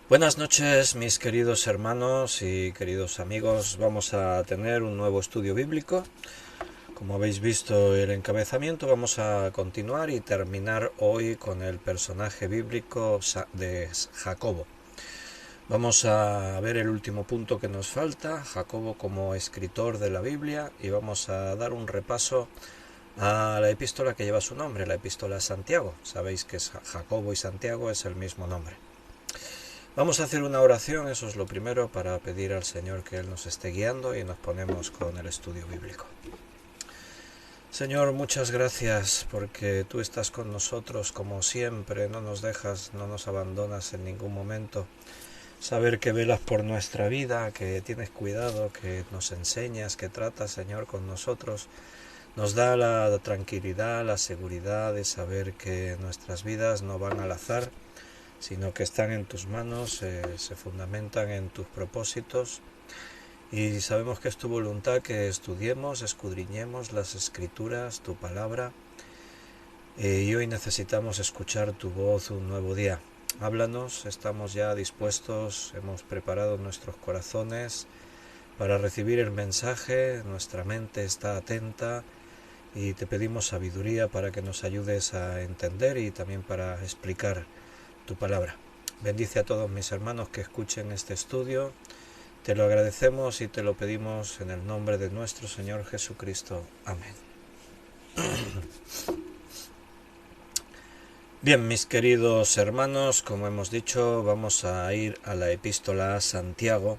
Buenas noches, mis queridos hermanos y queridos amigos. Vamos a tener un nuevo estudio bíblico. Como habéis visto el encabezamiento, vamos a continuar y terminar hoy con el personaje bíblico de Jacobo. Vamos a ver el último punto que nos falta, Jacobo como escritor de la Biblia, y vamos a dar un repaso a la epístola que lleva su nombre, la epístola a Santiago. Sabéis que Jacobo y Santiago es el mismo nombre. Vamos a hacer una oración, eso es lo primero, para pedir al Señor que Él nos esté guiando, y nos ponemos con el estudio bíblico. Señor, muchas gracias porque tú estás con nosotros como siempre, no nos dejas, no nos abandonas en ningún momento. Saber que velas por nuestra vida, que tienes cuidado, que nos enseñas, que tratas, Señor, con nosotros, nos da la tranquilidad, la seguridad de saber que nuestras vidas no van al azar, sino que están en tus manos, se fundamentan en tus propósitos, y sabemos que es tu voluntad que estudiemos, escudriñemos las Escrituras, tu palabra, y hoy necesitamos escuchar tu voz un nuevo día. Háblanos, estamos ya dispuestos, hemos preparado nuestros corazones para recibir el mensaje, nuestra mente está atenta y te pedimos sabiduría para que nos ayudes a entender y también para explicar tu palabra. Bendice a todos mis hermanos que escuchen este estudio. Te lo agradecemos y te lo pedimos en el nombre de nuestro Señor Jesucristo. Amén. Bien, mis queridos hermanos, como hemos dicho, vamos a ir a la epístola a Santiago.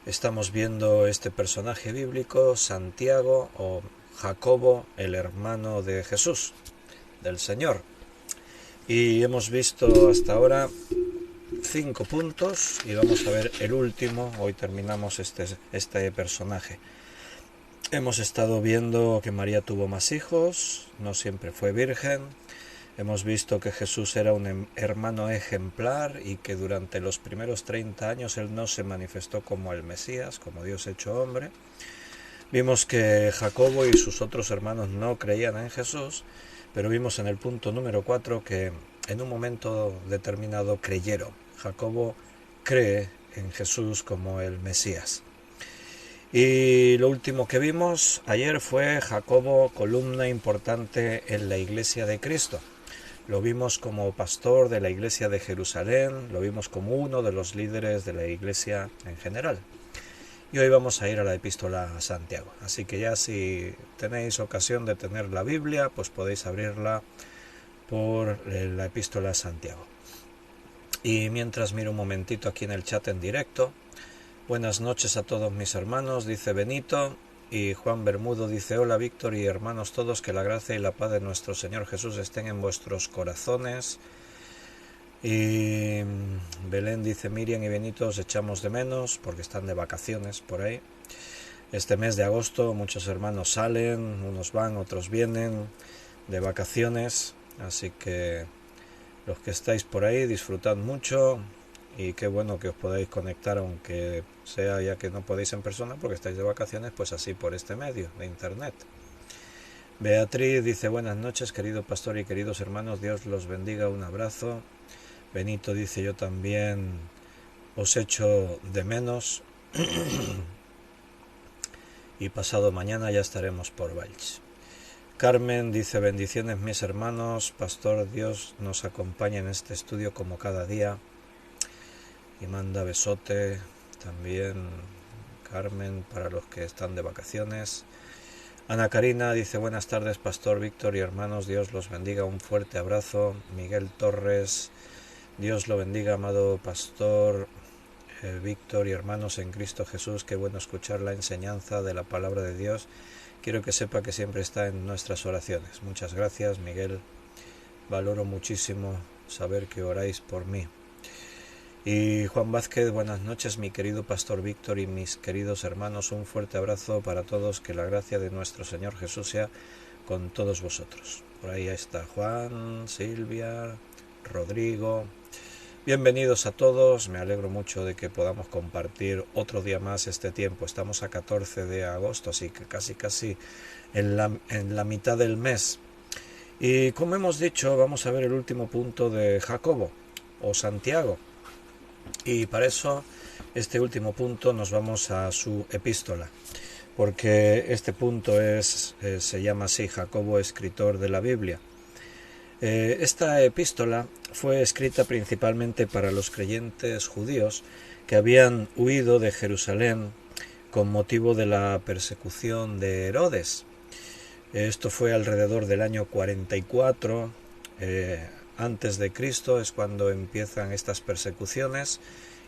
Estamos viendo este personaje bíblico, Santiago o Jacobo, el hermano de Jesús, del Señor. Y hemos visto hasta ahora 5 puntos y vamos a ver el último. Hoy terminamos este personaje. Hemos estado viendo que María tuvo más hijos, no siempre fue virgen. Hemos visto que Jesús era un hermano ejemplar y que durante los primeros 30 años él no se manifestó como el Mesías, como Dios hecho hombre. Vimos que Jacobo y sus otros hermanos no creían en Jesús, pero vimos en el punto número 4 que en un momento determinado creyeron. Jacobo cree en Jesús como el Mesías. Y lo último que vimos ayer fue Jacobo, columna importante en la Iglesia de Cristo. Lo vimos como pastor de la Iglesia de Jerusalén, lo vimos como uno de los líderes de la Iglesia en general. Y hoy vamos a ir a la epístola a Santiago. Así que ya si tenéis ocasión de tener la Biblia, pues podéis abrirla por la epístola a Santiago. Y mientras miro un momentito aquí en el chat en directo, buenas noches a todos mis hermanos, dice Benito, y Juan Bermudo dice hola Víctor y hermanos todos, que la gracia y la paz de nuestro Señor Jesús estén en vuestros corazones. Y Belén dice Miriam y Benito os echamos de menos porque están de vacaciones por ahí. Este mes de agosto muchos hermanos salen, unos van, otros vienen de vacaciones, así que los que estáis por ahí disfrutad mucho y qué bueno que os podáis conectar, aunque sea ya que no podéis en persona porque estáis de vacaciones, pues así por este medio de internet. Beatriz dice buenas noches querido pastor y queridos hermanos, Dios los bendiga, un abrazo. Benito dice yo también os echo de menos y pasado mañana ya estaremos por Valls. Carmen dice bendiciones mis hermanos, pastor, Dios nos acompaña en este estudio como cada día, y manda besote también Carmen para los que están de vacaciones. Ana Karina dice buenas tardes pastor Víctor y hermanos, Dios los bendiga, un fuerte abrazo. Miguel Torres, Dios lo bendiga amado pastor Víctor y hermanos en Cristo Jesús, qué bueno escuchar la enseñanza de la palabra de Dios. Quiero que sepa que siempre está en nuestras oraciones. Muchas gracias, Miguel. Valoro muchísimo saber que oráis por mí. Y Juan Vázquez, buenas noches, mi querido pastor Víctor y mis queridos hermanos. Un fuerte abrazo para todos. Que la gracia de nuestro Señor Jesús sea con todos vosotros. Por ahí está Juan, Silvia, Rodrigo. Bienvenidos a todos, me alegro mucho de que podamos compartir otro día más este tiempo. Estamos a 14 de agosto, así que casi en la mitad del mes. Y como hemos dicho, vamos a ver el último punto de Jacobo o Santiago. Y para eso, este último punto, nos vamos a su epístola, porque este punto se llama así: Jacobo, escritor de la Biblia. Esta epístola fue escrita principalmente para los creyentes judíos que habían huido de Jerusalén con motivo de la persecución de Herodes. Esto fue alrededor del año 44 antes de Cristo, es cuando empiezan estas persecuciones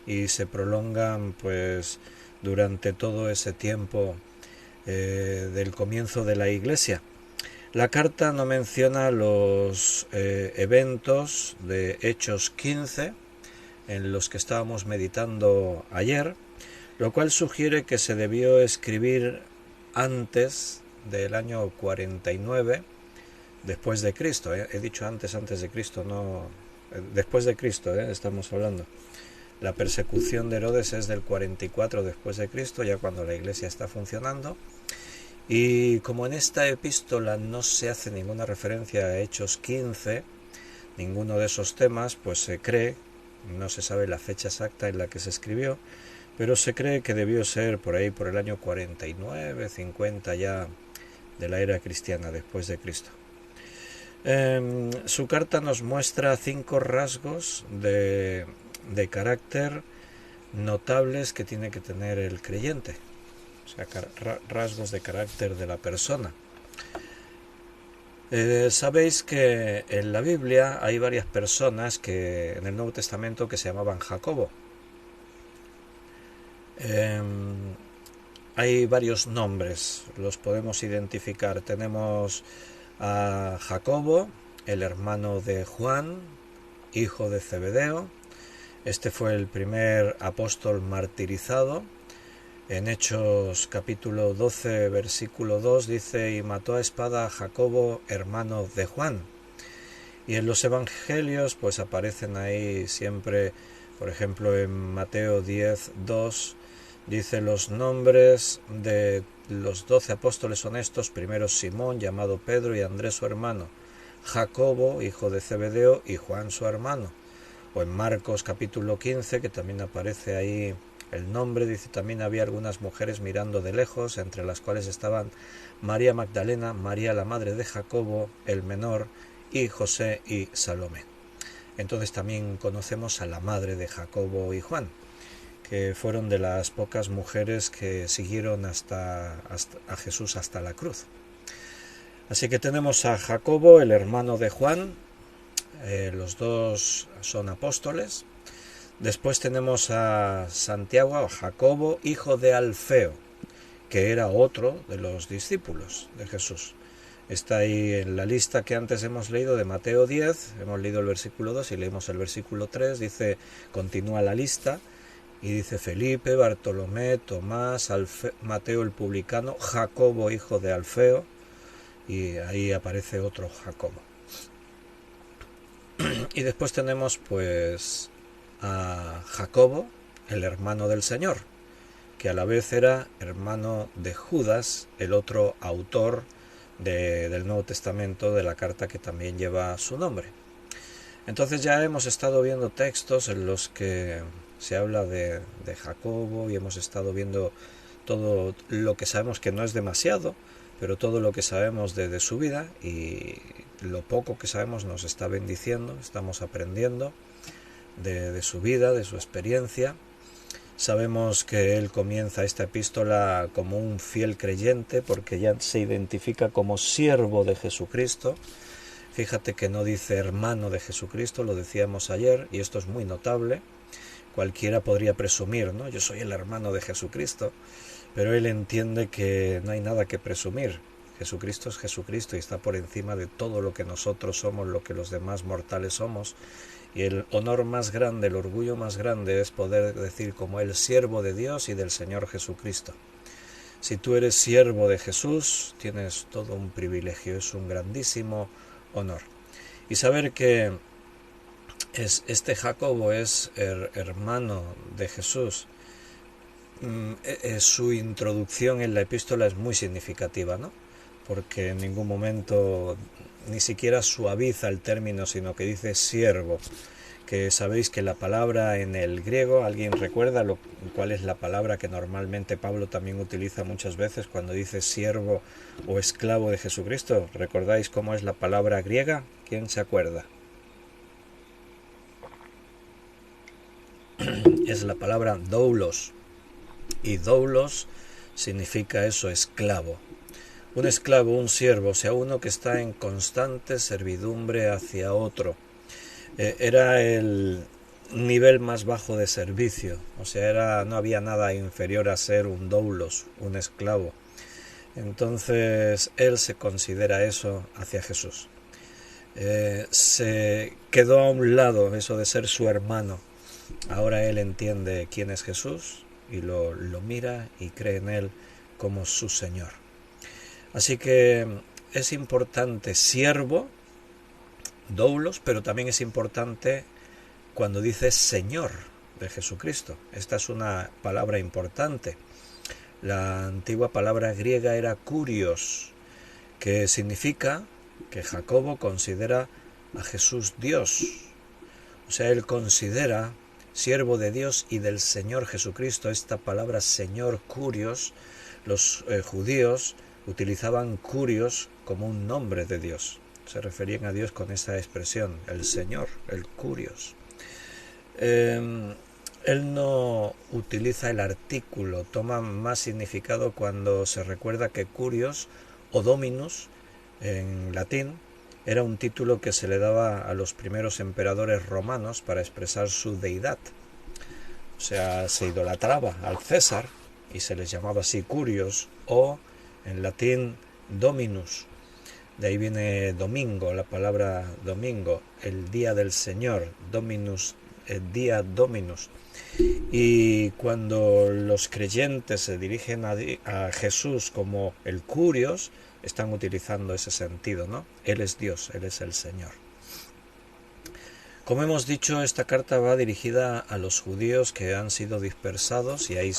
y se prolongan pues durante todo ese tiempo del comienzo de la Iglesia. La carta no menciona los eventos de Hechos 15 en los que estábamos meditando ayer, lo cual sugiere que se debió escribir antes del año 49 después de Cristo. He dicho antes de Cristo, no después de Cristo, estamos hablando. La persecución de Herodes es del 44 después de Cristo, ya cuando la Iglesia está funcionando. Y como en esta epístola no se hace ninguna referencia a Hechos 15, ninguno de esos temas, pues se cree, no se sabe la fecha exacta en la que se escribió, pero se cree que debió ser por ahí por el año 49, 50 ya de la era cristiana, después de Cristo. Su carta nos muestra 5 rasgos de carácter notables que tiene que tener el creyente. O sea, rasgos de carácter de la persona. Sabéis que en la Biblia hay varias personas que en el Nuevo Testamento que se llamaban Jacobo. Hay varios nombres, los podemos identificar. Tenemos a Jacobo, el hermano de Juan, hijo de Zebedeo. Este fue el primer apóstol martirizado. En Hechos capítulo 12, versículo 2 dice: y mató a espada a Jacobo, hermano de Juan. Y en los evangelios pues aparecen ahí siempre, por ejemplo en Mateo 10, 2, dice: los nombres de los 12 apóstoles son estos: primero Simón, llamado Pedro, y Andrés su hermano, Jacobo, hijo de Zebedeo, y Juan su hermano. O en Marcos capítulo 15, que también aparece ahí el nombre, dice: también había algunas mujeres mirando de lejos, entre las cuales estaban María Magdalena, María la madre de Jacobo el menor, y José y Salomé. Entonces también conocemos a la madre de Jacobo y Juan, que fueron de las pocas mujeres que siguieron hasta a Jesús hasta la cruz. Así que tenemos a Jacobo, el hermano de Juan, los dos son apóstoles. Después tenemos a Santiago, a Jacobo, hijo de Alfeo, que era otro de los discípulos de Jesús. Está ahí en la lista que antes hemos leído de Mateo 10, hemos leído el versículo 2 y leímos el versículo 3, dice, continúa la lista, y dice Felipe, Bartolomé, Tomás, Mateo el publicano, Jacobo, hijo de Alfeo, y ahí aparece otro Jacobo. Y después tenemos pues a Jacobo, el hermano del Señor, que a la vez era hermano de Judas, el otro autor del Nuevo Testamento, de la carta que también lleva su nombre. Entonces ya hemos estado viendo textos en los que se habla de Jacobo y hemos estado viendo todo lo que sabemos, que no es demasiado, pero todo lo que sabemos de su vida, y lo poco que sabemos nos está bendiciendo, estamos aprendiendo de su vida, de su experiencia. Sabemos que él comienza esta epístola como un fiel creyente, porque ya se identifica como siervo de Jesucristo. Fíjate que no dice hermano de Jesucristo, lo decíamos ayer, y esto es muy notable. Cualquiera podría presumir, ¿no? Yo soy el hermano de Jesucristo, pero él entiende que no hay nada que presumir. Jesucristo es Jesucristo y está por encima de todo lo que nosotros somos, lo que los demás mortales somos. Y el honor más grande, el orgullo más grande es poder decir como él, siervo de Dios y del Señor Jesucristo. Si tú eres siervo de Jesús, tienes todo un privilegio, es un grandísimo honor. Y saber que este Jacobo es hermano de Jesús, su introducción en la epístola es muy significativa, ¿no? Porque en ningún momento ni siquiera suaviza el término, sino que dice siervo, que sabéis que la palabra en el griego, ¿alguien recuerda cuál es la palabra que normalmente Pablo también utiliza muchas veces cuando dice siervo o esclavo de Jesucristo? ¿Recordáis cómo es la palabra griega? ¿Quién se acuerda? Es la palabra doulos, y doulos significa eso, esclavo. Un esclavo, un siervo, o sea, uno que está en constante servidumbre hacia otro. Era el nivel más bajo de servicio, o sea, no había nada inferior a ser un doulos, un esclavo. Entonces él se considera eso hacia Jesús. Se quedó a un lado eso de ser su hermano. Ahora él entiende quién es Jesús y lo mira y cree en él como su Señor. Así que es importante siervo, doulos, pero también es importante cuando dice Señor de Jesucristo. Esta es una palabra importante. La antigua palabra griega era kurios, que significa que Jacobo considera a Jesús Dios. O sea, él considera siervo de Dios y del Señor Jesucristo. Esta palabra Señor, kurios, los judíos utilizaban kurios como un nombre de Dios. Se referían a Dios con esa expresión, el Señor, el kurios. Él no utiliza el artículo, toma más significado cuando se recuerda que kurios o dominus en latín era un título que se le daba a los primeros emperadores romanos para expresar su deidad. O sea, se idolatraba al César y se les llamaba así kurios, o en latín dominus. De ahí viene domingo, la palabra domingo, el día del Señor, dominus, el día dominus. Y cuando los creyentes se dirigen a Jesús como el kurios, están utilizando ese sentido, ¿no? Él es Dios, Él es el Señor. Como hemos dicho, esta carta va dirigida a los judíos que han sido dispersados, y ahí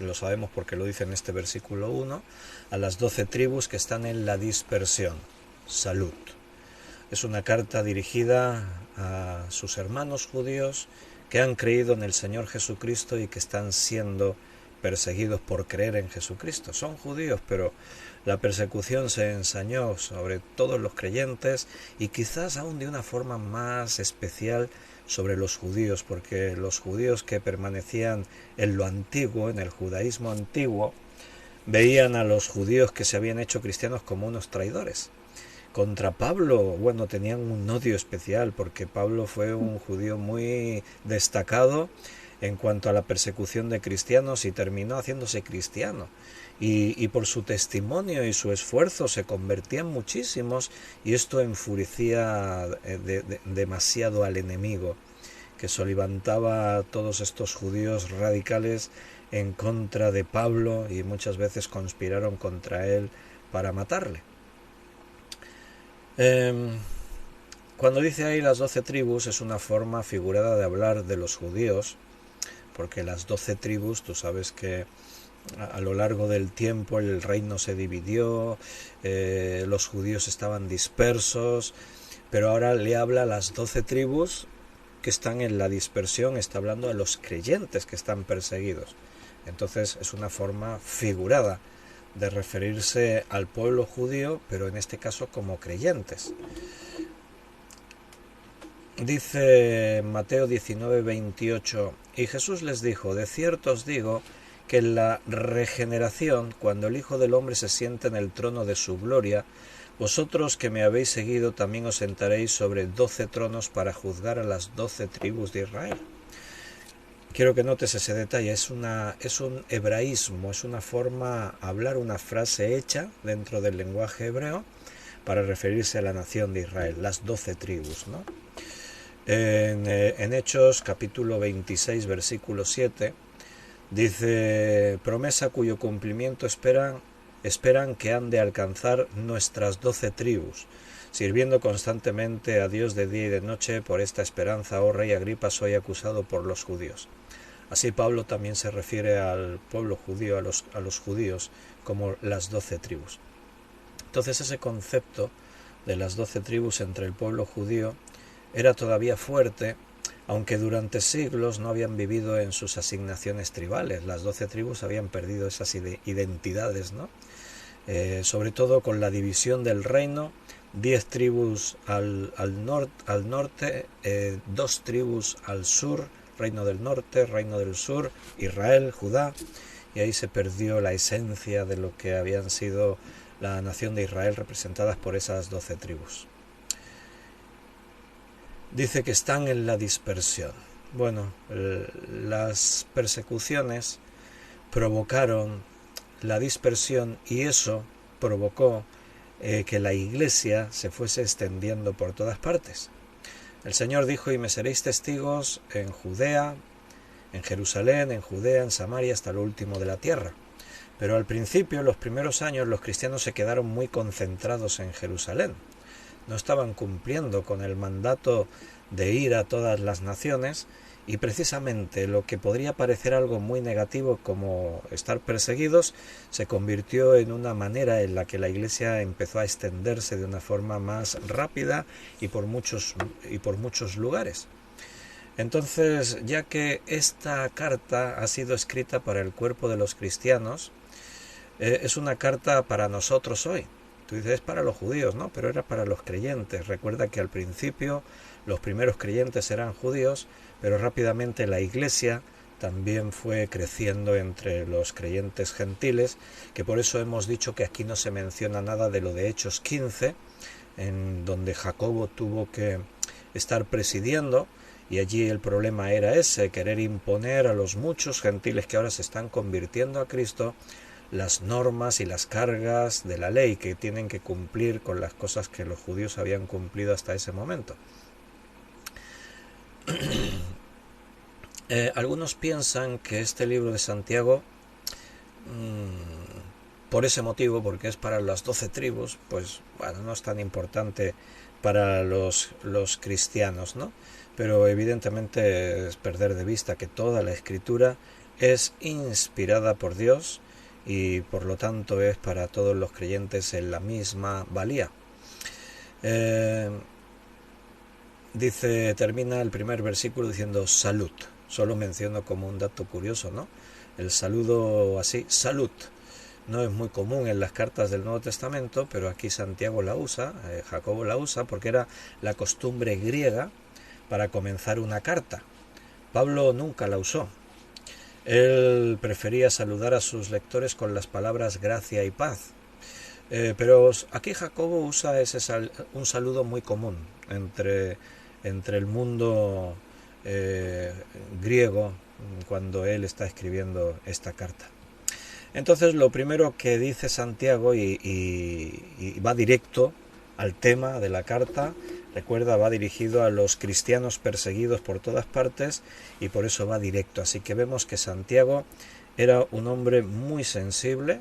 lo sabemos porque lo dice en este versículo 1, a las 12 tribus que están en la dispersión. Salud. Es una carta dirigida a sus hermanos judíos que han creído en el Señor Jesucristo y que están siendo perseguidos por creer en Jesucristo. Son judíos, pero la persecución se ensañó sobre todos los creyentes y quizás aún de una forma más especial sobre los judíos, porque los judíos que permanecían en lo antiguo, en el judaísmo antiguo, veían a los judíos que se habían hecho cristianos como unos traidores. Contra Pablo, bueno, tenían un odio especial porque Pablo fue un judío muy destacado en cuanto a la persecución de cristianos y terminó haciéndose cristiano. Y por su testimonio y su esfuerzo se convertían muchísimos, y esto enfurecía demasiado al enemigo, que solivantaba a todos estos judíos radicales en contra de Pablo y muchas veces conspiraron contra él para matarle. Cuando dice ahí las 12 tribus es una forma figurada de hablar de los judíos, porque las 12 tribus, tú sabes que a lo largo del tiempo el reino se dividió, los judíos estaban dispersos, pero ahora le habla a las 12 tribus que están en la dispersión, está hablando a los creyentes que están perseguidos. Entonces es una forma figurada de referirse al pueblo judío, pero en este caso como creyentes. Dice Mateo 19:28, y Jesús les dijo, de cierto os digo que en la regeneración, cuando el Hijo del Hombre se siente en el trono de su gloria, vosotros que me habéis seguido también os sentaréis sobre 12 tronos para juzgar a las 12 tribus de Israel. Quiero que notes ese detalle, es un hebraísmo, es una forma, hablar una frase hecha dentro del lenguaje hebreo para referirse a la nación de Israel, las 12 tribus, ¿no? En Hechos capítulo 26 versículo 7 dice, promesa cuyo cumplimiento esperan que han de alcanzar nuestras 12 tribus, sirviendo constantemente a Dios de día y de noche. Por esta esperanza, oh rey Agripa, soy acusado por los judíos. Así Pablo también se refiere al pueblo judío, a los judíos, como las 12 tribus. Entonces ese concepto de las 12 tribus entre el pueblo judío era todavía fuerte aunque durante siglos no habían vivido en sus asignaciones tribales. Las 12 tribus habían perdido esas identidades, ¿no? Sobre todo con la división del reino, 10 tribus al norte, 2 tribus al sur, reino del norte, reino del sur, Israel, Judá, y ahí se perdió la esencia de lo que habían sido la nación de Israel, representadas por esas 12 tribus. Dice que están en la dispersión. Bueno, las persecuciones provocaron la dispersión y eso provocó que la iglesia se fuese extendiendo por todas partes. El Señor dijo: y me seréis testigos en Judea, en Jerusalén, en Judea, en Samaria, hasta lo último de la tierra. Pero al principio, en los primeros años, los cristianos se quedaron muy concentrados en Jerusalén. No estaban cumpliendo con el mandato de ir a todas las naciones, y precisamente lo que podría parecer algo muy negativo como estar perseguidos se convirtió en una manera en la que la Iglesia empezó a extenderse de una forma más rápida y por muchos lugares. Entonces, ya que esta carta ha sido escrita para el cuerpo de los cristianos, es una carta para nosotros hoy. Tú dices, es para los judíos, ¿no? Pero era para los creyentes. Recuerda que al principio los primeros creyentes eran judíos, pero rápidamente la Iglesia también fue creciendo entre los creyentes gentiles, que por eso hemos dicho que aquí no se menciona nada de lo de Hechos 15, en donde Jacobo tuvo que estar presidiendo, y allí el problema era ese, querer imponer a los muchos gentiles que ahora se están convirtiendo a Cristo las normas y las cargas de la ley, que tienen que cumplir con las cosas que los judíos habían cumplido hasta ese momento. Algunos piensan que este libro de Santiago, por ese motivo, porque es para las 12 tribus, pues bueno, no es tan importante para los cristianos, ¿no? Pero evidentemente es perder de vista que toda la Escritura es inspirada por Dios y por lo tanto es para todos los creyentes en la misma valía. Termina el primer versículo diciendo salud. Solo menciono como un dato curioso, ¿no? El saludo así, salud, no es muy común en las cartas del Nuevo Testamento, pero aquí Santiago la usa, Jacobo la usa, porque era la costumbre griega para comenzar una carta. Pablo nunca la usó. Él prefería saludar a sus lectores con las palabras gracia y paz. Pero aquí Jacobo usa un saludo muy común entre el mundo griego cuando él está escribiendo esta carta. Entonces lo primero que dice Santiago y va directo al tema de la carta, recuerda, va dirigido a los cristianos perseguidos por todas partes y por eso va directo. Así que vemos que Santiago era un hombre muy sensible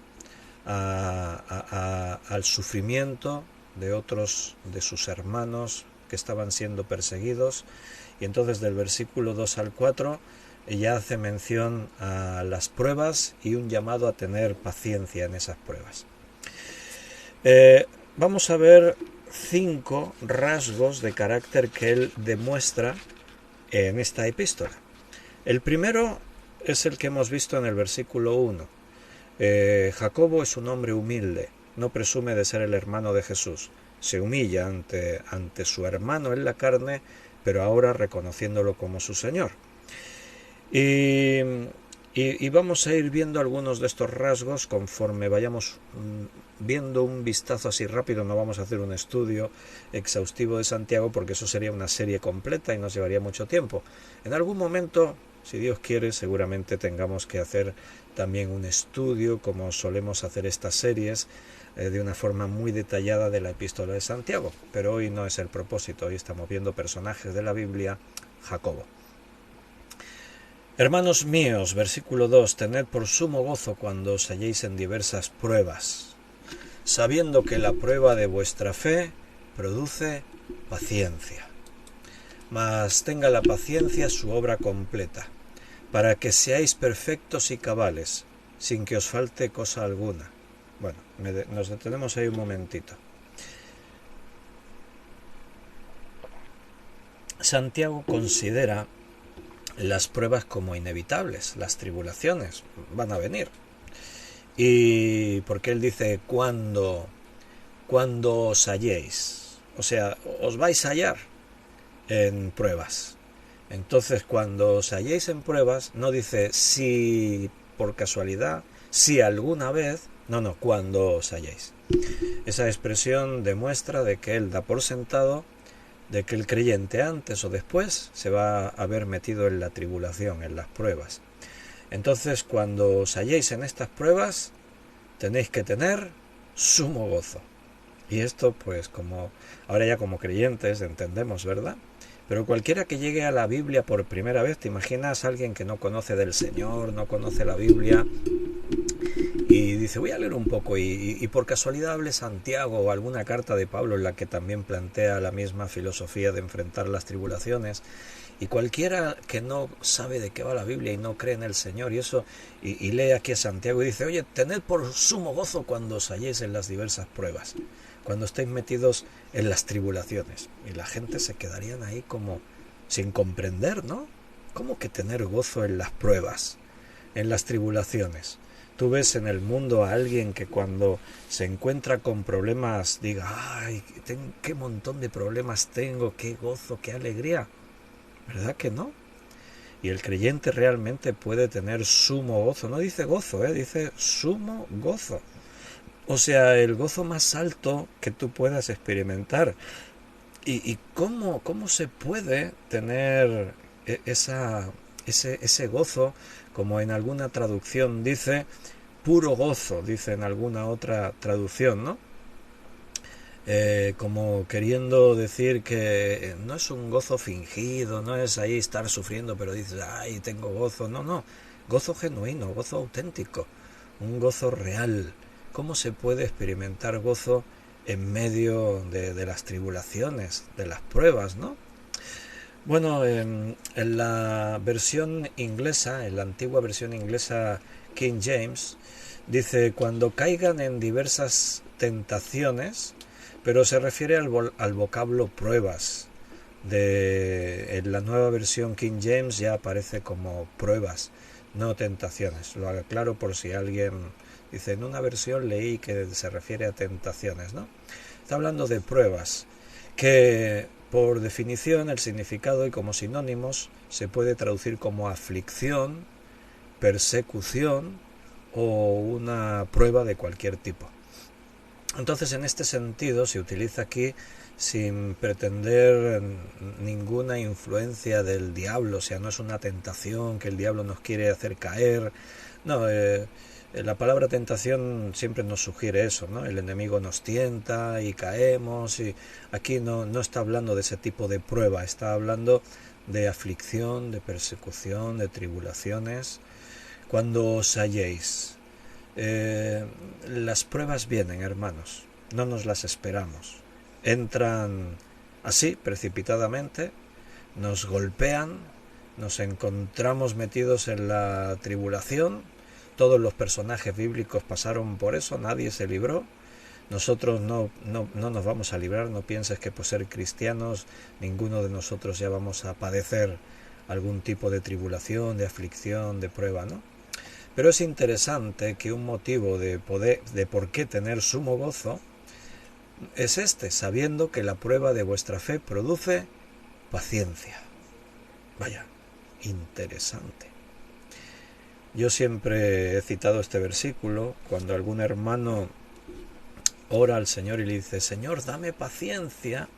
al sufrimiento de otros de sus hermanos que estaban siendo perseguidos, y entonces del versículo 2 al 4 ya hace mención a las pruebas y un llamado a tener paciencia en esas pruebas. Vamos a ver 5 rasgos de carácter que él demuestra en esta epístola. El primero es el que hemos visto en el versículo 1. Jacobo es un hombre humilde, no presume de ser el hermano de Jesús, se humilla ante su hermano en la carne, pero ahora reconociéndolo como su Señor. Y vamos a ir viendo algunos de estos rasgos conforme vayamos viendo un vistazo así rápido. No vamos a hacer un estudio exhaustivo de Santiago porque eso sería una serie completa y nos llevaría mucho tiempo. En algún momento, si Dios quiere, seguramente tengamos que hacer también un estudio, como solemos hacer estas series, de una forma muy detallada de la epístola de Santiago. Pero hoy no es el propósito, hoy estamos viendo personajes de la Biblia, Jacobo. Hermanos míos, versículo 2, tened por sumo gozo cuando os halléis en diversas pruebas, sabiendo que la prueba de vuestra fe produce paciencia. Mas tenga la paciencia su obra completa, para que seáis perfectos y cabales, sin que os falte cosa alguna. Bueno, nos detenemos ahí un momentito. Santiago considera las pruebas como inevitables, las tribulaciones van a venir. Y porque él dice cuando os halléis, o sea, os vais a hallar en pruebas. Entonces, cuando os halléis en pruebas, no dice si por casualidad, si alguna vez, no, cuando os halléis. Esa expresión demuestra de que él da por sentado de que el creyente antes o después se va a ver metido en la tribulación, en las pruebas. Entonces, cuando os halléis en estas pruebas, tenéis que tener sumo gozo. Y esto, pues, como ahora ya como creyentes entendemos, ¿verdad? Pero cualquiera que llegue a la Biblia por primera vez, ¿te imaginas a alguien que no conoce del Señor, no conoce la Biblia y dice, voy a leer un poco y por casualidad hable Santiago o alguna carta de Pablo en la que también plantea la misma filosofía de enfrentar las tribulaciones, y cualquiera que no sabe de qué va la Biblia y no cree en el Señor y eso y lee aquí a Santiago y dice, oye, tened por sumo gozo cuando os halléis en las diversas pruebas, cuando estéis metidos en las tribulaciones, y la gente se quedarían ahí como sin comprender, ¿no? ¿Cómo que tener gozo en las pruebas, en las tribulaciones? Tú ves en el mundo a alguien que cuando se encuentra con problemas diga, ay, qué montón de problemas tengo, qué gozo, qué alegría. ¿Verdad que no? Y el creyente realmente puede tener sumo gozo. No dice gozo, dice sumo gozo. O sea, el gozo más alto que tú puedas experimentar. ¿Y cómo se puede tener ese gozo? Como en alguna traducción dice, puro gozo, dice en alguna otra traducción, ¿no? Como queriendo decir que no es un gozo fingido, no es ahí estar sufriendo, pero dices, ay, tengo gozo. No, gozo genuino, gozo auténtico, un gozo real. ¿Cómo se puede experimentar gozo en medio de las tribulaciones, de las pruebas, no? Bueno, en la versión inglesa, en la antigua versión inglesa King James, dice, cuando caigan en diversas tentaciones, pero se refiere al vocablo pruebas. En la nueva versión King James ya aparece como pruebas, no tentaciones. Lo aclaro por si alguien dice, en una versión leí que se refiere a tentaciones, ¿no? Está hablando de pruebas, que por definición el significado y como sinónimos se puede traducir como aflicción, persecución o una prueba de cualquier tipo. Entonces, en este sentido, se utiliza aquí sin pretender ninguna influencia del diablo, o sea, no es una tentación que el diablo nos quiere hacer caer. No, la palabra tentación siempre nos sugiere eso, ¿no? El enemigo nos tienta y caemos, y aquí no está hablando de ese tipo de prueba, está hablando de aflicción, de persecución, de tribulaciones. Cuando os halléis, las pruebas vienen, hermanos, no nos las esperamos. Entran así, precipitadamente, nos golpean, nos encontramos metidos en la tribulación. Todos los personajes bíblicos pasaron por eso, nadie se libró. Nosotros no nos vamos a librar, no pienses que por ser cristianos ninguno de nosotros ya vamos a padecer algún tipo de tribulación, de aflicción, de prueba, ¿no? Pero es interesante que un motivo de por qué tener sumo gozo es este, sabiendo que la prueba de vuestra fe produce paciencia. Vaya, interesante. Yo siempre he citado este versículo cuando algún hermano ora al Señor y le dice, Señor, dame paciencia.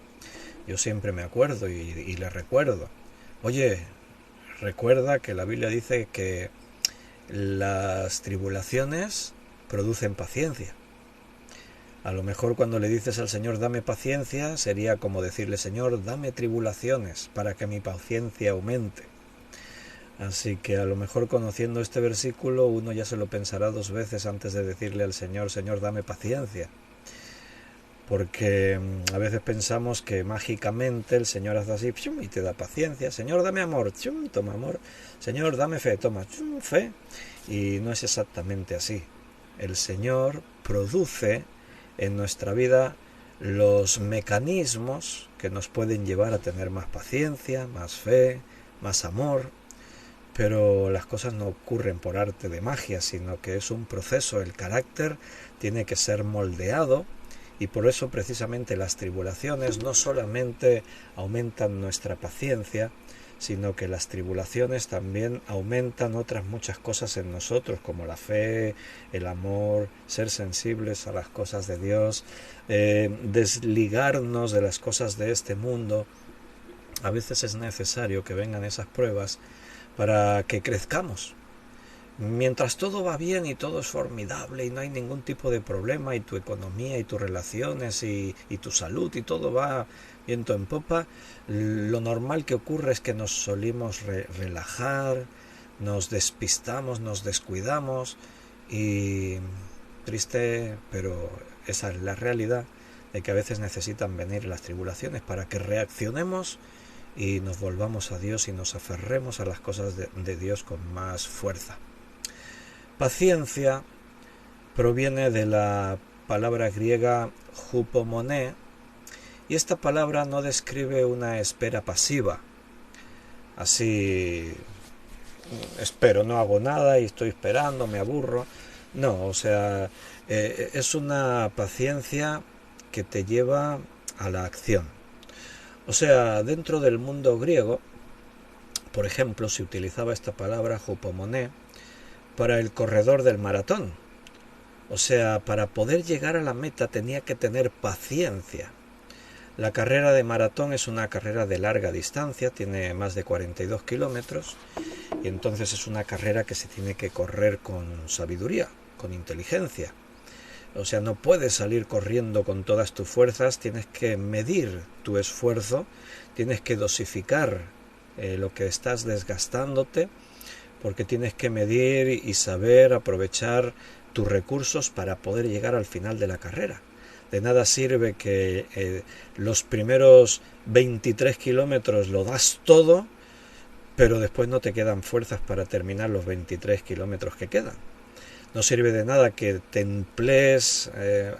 Yo siempre me acuerdo y le recuerdo, oye, recuerda que la Biblia dice que las tribulaciones producen paciencia. A lo mejor cuando le dices al Señor dame paciencia sería como decirle, Señor, dame tribulaciones para que mi paciencia aumente. Así que a lo mejor conociendo este versículo uno ya se lo pensará dos veces antes de decirle al Señor, Señor, dame paciencia. Porque a veces pensamos que mágicamente el Señor hace así y te da paciencia. Señor, dame amor, toma amor. Señor, dame fe, toma fe. Y no es exactamente así. El Señor produce en nuestra vida los mecanismos que nos pueden llevar a tener más paciencia, más fe, más amor. pero las cosas no ocurren por arte de magia, sino que es un proceso. El carácter tiene que ser moldeado, y por eso precisamente las tribulaciones no solamente aumentan nuestra paciencia, sino que las tribulaciones también aumentan otras muchas cosas en nosotros, como la fe, el amor, ser sensibles a las cosas de Dios, desligarnos de las cosas de este mundo. A veces es necesario que vengan esas pruebas para que crezcamos. Mientras todo va bien y todo es formidable y no hay ningún tipo de problema, y tu economía y tus relaciones y tu salud y todo va viento en popa, lo normal que ocurre es que nos solimos relajar, nos despistamos, nos descuidamos, y triste, pero esa es la realidad, de que a veces necesitan venir las tribulaciones para que reaccionemos y nos volvamos a Dios y nos aferremos a las cosas de Dios con más fuerza. Paciencia proviene de la palabra griega hupomoné, y esta palabra no describe una espera pasiva, así espero, no hago nada y estoy esperando, me aburro. No, o sea, es una paciencia que te lleva a la acción. O sea, dentro del mundo griego, por ejemplo, se utilizaba esta palabra hupomoné para el corredor del maratón. O sea, para poder llegar a la meta tenía que tener paciencia. La carrera de maratón es una carrera de larga distancia, tiene más de 42 kilómetros, y entonces es una carrera que se tiene que correr con sabiduría, con inteligencia. O sea, no puedes salir corriendo con todas tus fuerzas, tienes que medir tu esfuerzo, tienes que dosificar lo que estás desgastándote, porque tienes que medir y saber aprovechar tus recursos para poder llegar al final de la carrera. De nada sirve que los primeros 23 kilómetros lo das todo, pero después no te quedan fuerzas para terminar los 23 kilómetros que quedan. No sirve de nada que te emplees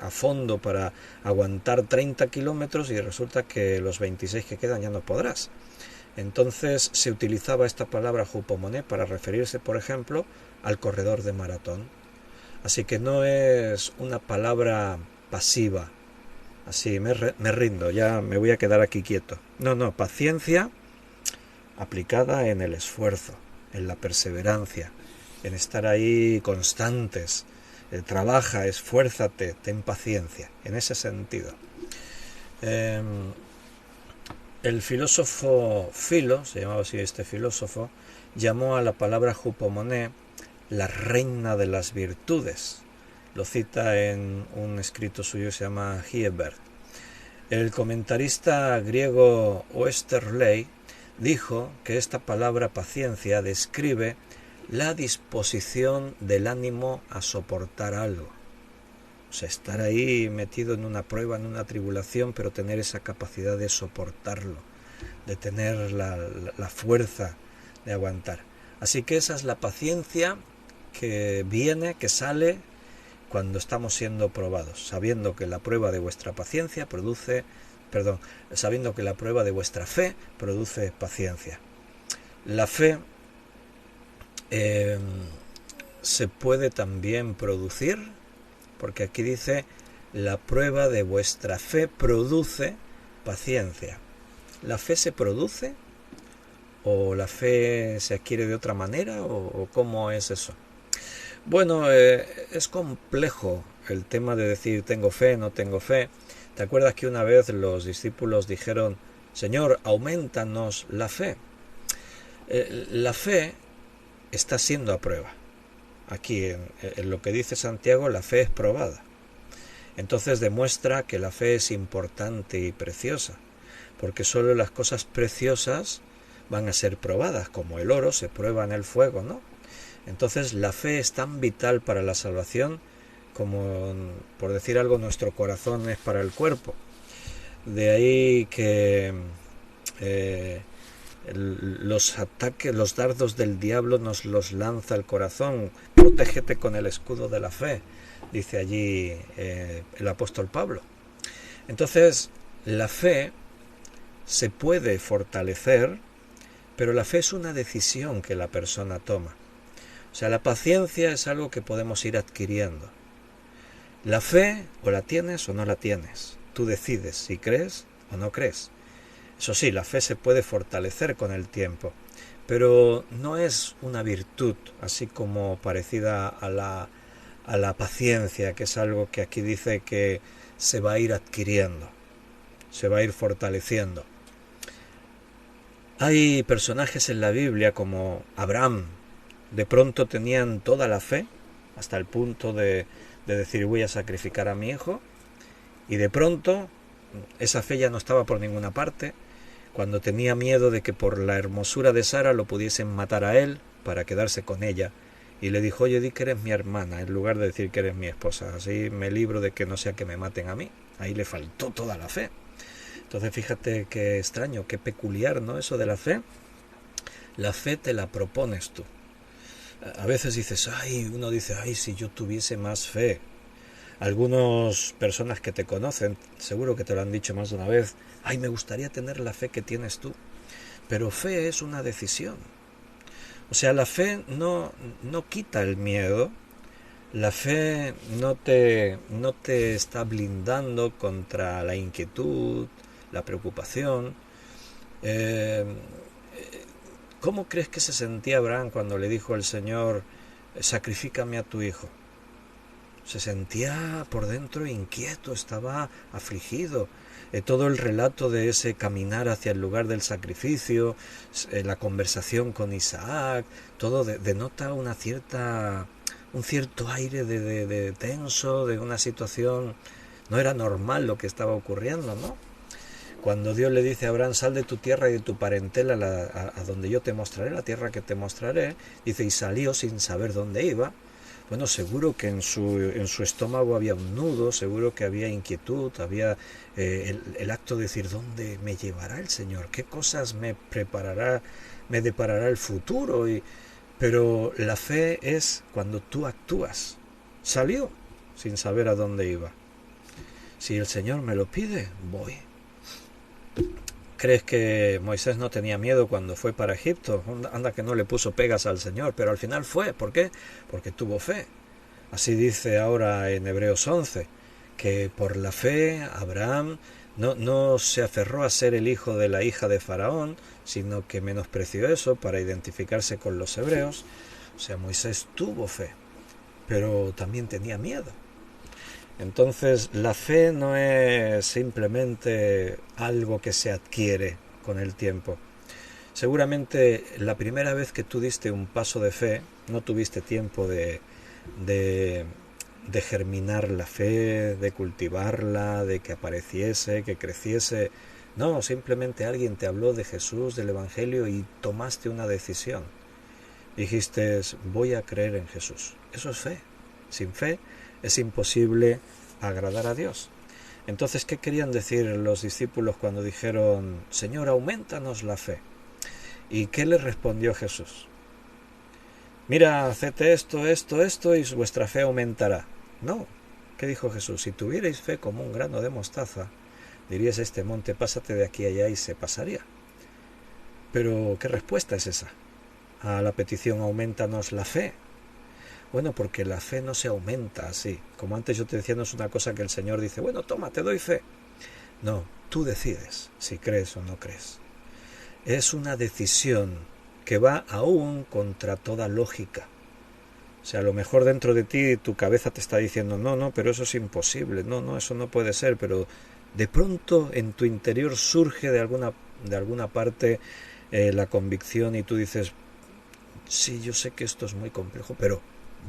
a fondo para aguantar 30 kilómetros y resulta que los 26 que quedan ya no podrás. Entonces se utilizaba esta palabra hupomoné para referirse, por ejemplo, al corredor de maratón. Así que no es una palabra pasiva, así me rindo, ya me voy a quedar aquí quieto. No, paciencia aplicada en el esfuerzo, en la perseverancia, en estar ahí constantes. Trabaja, esfuérzate, ten paciencia, en ese sentido. El filósofo Filo, se llamaba así este filósofo, llamó a la palabra hupomoné la reina de las virtudes. Lo cita en un escrito suyo que se llama Hiebert. El comentarista griego Oesterley dijo que esta palabra paciencia describe la disposición del ánimo a soportar algo. O sea, estar ahí metido en una prueba, en una tribulación, pero tener esa capacidad de soportarlo, de tener la fuerza de aguantar. Así que esa es la paciencia que viene, que sale cuando estamos siendo probados, sabiendo que la prueba de vuestra paciencia sabiendo que la prueba de vuestra fe produce paciencia. La fe se puede también producir, porque aquí dice, la prueba de vuestra fe produce paciencia. ¿La fe se produce? ¿O la fe se adquiere de otra manera? ¿O cómo es eso? Bueno, es complejo el tema de decir tengo fe, no tengo fe. ¿Te acuerdas que una vez los discípulos dijeron, Señor, aumentanos la fe? La fe está siendo a prueba. Aquí, en lo que dice Santiago, la fe es probada. Entonces demuestra que la fe es importante y preciosa, porque solo las cosas preciosas van a ser probadas, como el oro se prueba en el fuego, ¿no? Entonces la fe es tan vital para la salvación como, por decir algo, nuestro corazón es para el cuerpo. De ahí que los ataques, los dardos del diablo nos los lanza el corazón. Protégete con el escudo de la fe, dice allí el apóstol Pablo. Entonces la fe se puede fortalecer pero la fe es una decisión que la persona toma. O sea, la paciencia es algo que podemos ir adquiriendo. La fe o la tienes o no la tienes. Tú decides si crees o no crees. Eso sí, la fe se puede fortalecer con el tiempo, pero no es una virtud, así como parecida a la paciencia, que es algo que aquí dice que se va a ir adquiriendo, se va a ir fortaleciendo. Hay personajes en la Biblia como Abraham, de pronto tenían toda la fe, hasta el punto de decir voy a sacrificar a mi hijo, y de pronto esa fe ya no estaba por ninguna parte, cuando tenía miedo de que por la hermosura de Sara lo pudiesen matar a él para quedarse con ella, y le dijo, oye, di que eres mi hermana, en lugar de decir que eres mi esposa, así me libro de que no sea que me maten a mí. Ahí le faltó toda la fe. Entonces fíjate qué extraño, qué peculiar, ¿no? Eso de la fe. La fe te la propones tú. A veces dices, uno dice, si yo tuviese más fe. Algunas personas que te conocen, seguro que te lo han dicho más de una vez, me gustaría tener la fe que tienes tú. Pero fe es una decisión. O sea, la fe no quita el miedo. La fe no te está blindando contra la inquietud, la preocupación. ¿Cómo crees que se sentía Abraham cuando le dijo al Señor, sacrifícame a tu hijo? Se sentía por dentro inquieto, estaba afligido. Todo el relato de ese caminar hacia el lugar del sacrificio, la conversación con Isaac, todo denota un cierto aire de tenso, de una situación. No era normal lo que estaba ocurriendo, ¿no? Cuando Dios le dice a Abraham, sal de tu tierra y de tu parentela a donde yo te mostraré, la tierra que te mostraré, dice, y salió sin saber dónde iba. Bueno, seguro que en su estómago había un nudo, seguro que había inquietud, había el acto de decir, ¿dónde me llevará el Señor? ¿Qué cosas me deparará el futuro? Pero la fe es cuando tú actúas. Salió sin saber a dónde iba. Si el Señor me lo pide, voy. ¿Crees que Moisés no tenía miedo cuando fue para Egipto? Anda que no le puso pegas al Señor, pero al final fue. ¿Por qué? Porque tuvo fe. Así dice ahora en Hebreos 11, que por la fe Abraham no se aferró a ser el hijo de la hija de Faraón, sino que menospreció eso para identificarse con los hebreos. O sea, Moisés tuvo fe, pero también tenía miedo. Entonces, la fe no es simplemente algo que se adquiere con el tiempo. Seguramente la primera vez que tú diste un paso de fe, no tuviste tiempo de germinar la fe, de cultivarla, de que apareciese, que creciese. No, simplemente alguien te habló de Jesús, del Evangelio y tomaste una decisión. Dijiste, voy a creer en Jesús. Eso es fe. Sin fe es imposible agradar a Dios. Entonces, ¿qué querían decir los discípulos cuando dijeron, Señor, aumentanos la fe? ¿Y qué les respondió Jesús? Mira, haced esto y vuestra fe aumentará. No. ¿Qué dijo Jesús? Si tuvierais fe como un grano de mostaza, dirías a este monte, pásate de aquí a allá y se pasaría. Pero, ¿qué respuesta es esa? A la petición, aumentanos la fe. Bueno, porque la fe no se aumenta así. Como antes yo te decía, no es una cosa que el Señor dice, bueno, toma, te doy fe. No, tú decides si crees o no crees. Es una decisión que va aún contra toda lógica. O sea, a lo mejor dentro de ti tu cabeza te está diciendo, no, pero eso es imposible, no, eso no puede ser, pero de pronto en tu interior surge de alguna parte la convicción y tú dices, sí, yo sé que esto es muy complejo, pero